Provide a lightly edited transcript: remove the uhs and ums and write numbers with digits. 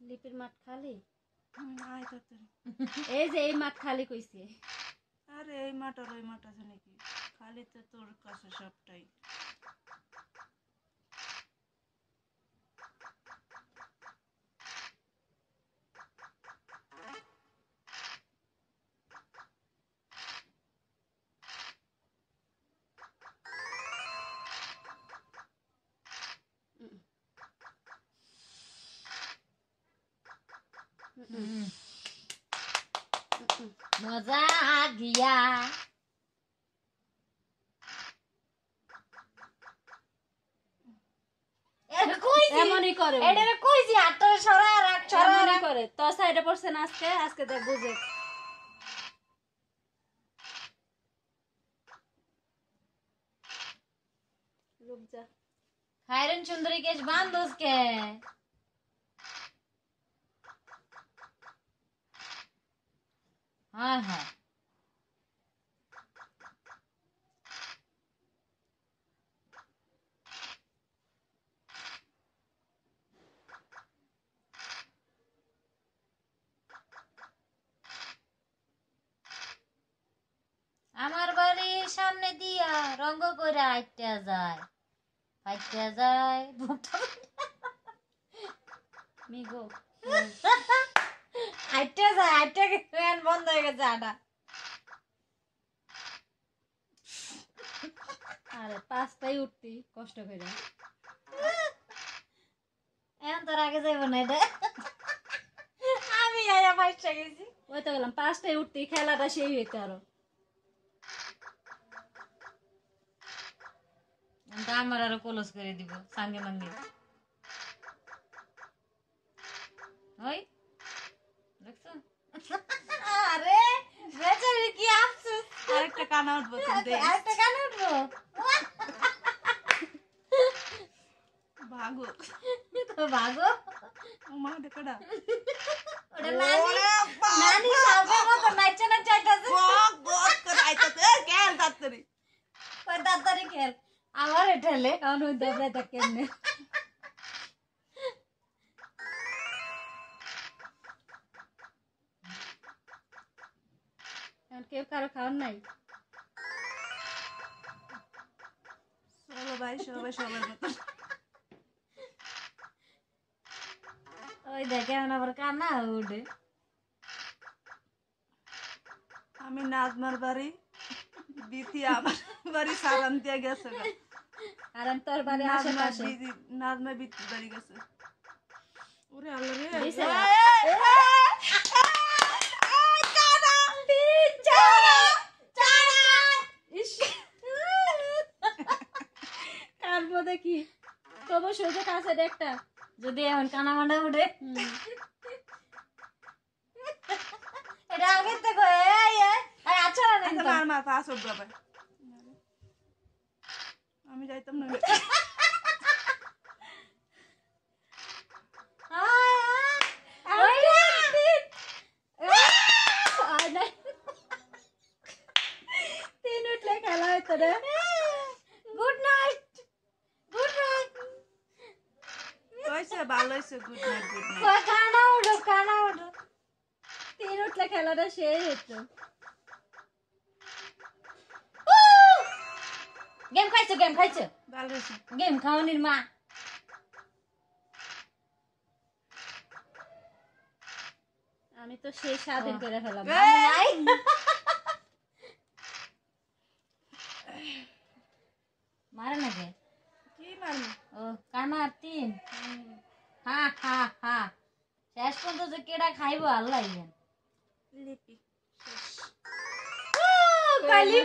লিপির মাঠ খালি আয় তাড়াতাড়ি এই যে এই মাঠ খালি কইছে আরে এই মাঠ আর ওই মাঠ আছে নাকি খালি তো তোর কাছে সবটাই मजा आ गया এমনই করে এটারে কইছি হাতটা সরা রাখ সরা এমনই রাখ করে তো সাইডে পড়ছে না আজকে দেখ বুঝে রুক যা খায়রন সুন্দরী কেশ বান্ধস কে হ্যাঁ হ্যাঁ আমার বাড়ির সামনে দিয়া রঙ্গ করে আইটা যায় মিগো আইটা যায় আইটা ফ্যান বন্ধ হয়ে গেছে আটা আরে পাঁচটাই উঠতি কষ্ট করে এখন তোর আগে যাইব না এটা আমি আয়া পাইটা গেছি ওই তো গেলাম পাঁচটায় উঠতি খেলাটা সেই হইতো আরো আমার আরো কলস করে দিব সঙ্গে মাঙ্গে ওই দেখছো আরে বেচারি কি আফসোস আরেকটা কানা উঠবো তুমি আরেকটা কানে উঠবো ভাগো তো ভাগো মা দেখড়া ওটা নানি সাপের মতো নাচছে না চাইতাছে বক বক করে আইতাছে কেন তাড়াতাড়ি কই তাড়াতাড়ি খেল আমার এটালে কারণ ওই দবড়াই তা কেমনে এখন কেউ কারো খাওয়ার নাই চলো ভাই সবাই সবার মতো ওই দেখে এখন আবার কান্না উঠে আমি নাজমার বাড়ি বিথি আমার বাড়ি সারান দিয়ে গেছে আর আমি তোর বাড়ি আশেপাশে নাজমা বিথি বাড়ি গেছে ওরে আল্লাহ রে দিছে না? ইস কানবো দেখি তবু সুযোগ আছে রে একটা যদি এখন কানা মান্ডা উঠে এটা আগে থেকে আচ্ছা মার মার পাস উঠ বাবা আমি যাইতাম না তিন উঠলে খেলা হইতো রে গুড নাইট গুড নাইট কইছে ভালো হইছে গুড নাইট কানা উঠো তিন উঠলে খেলাটা সেই হতো গেম খাইছো ভালো হইছে গেম খাওয়ানির মা আমি তো সেই স্বাধীন করে ফেলাম নাই মারে নাকি কি মারমু ও কানা তিন হা হা হা শেষ পর্যন্ত যে কেডা খাইবো আল্লাহ লিপি কালি